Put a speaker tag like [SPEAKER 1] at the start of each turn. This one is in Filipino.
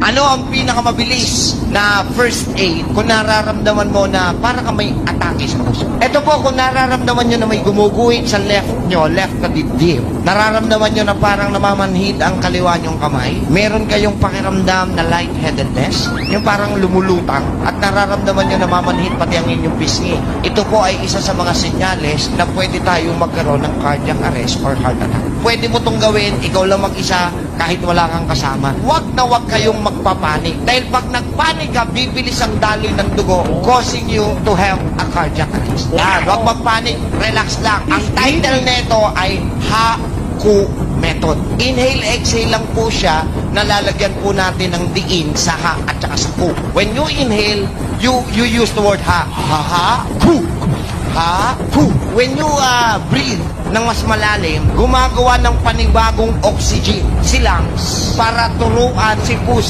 [SPEAKER 1] Ano ang pinakamabilis na first aid kung nararamdaman mo na para ka may atake sa puso? Ito po, kung nararamdaman nyo na may gumuguhit sa left nyo, left na dibdib, nararamdaman nyo na parang namamanhid ang kaliwa nyong kamay, meron kayong pakiramdam na lightheadedness, yung parang lumulutang, at nararamdaman nyo na namamanhid pati ang inyong pisngi. Ito po ay isa sa mga senyales na pwede tayong magkaroon ng cardiac arrest or heart attack. Pwede mo itong gawin, ikaw lang mag-isa, kahit wala kang kasama. Huwag na huwag kayong magpapanik. Dahil pag nagpanik ka, bibilis ang daloy ng dugo, causing you to have a cardiac arrest. Huwag magpanik, relax lang. Ang title nito ay HAKU method. Inhale, exhale lang po siya, nalalagyan po natin ng diin sa ha at saka sa ku. When you inhale, you use the word ha. Ha-ha-ku. Ha-ku. When you breathe ng mas malalim, gumagawa ng panibagong oxygen si lungs para turuan si puso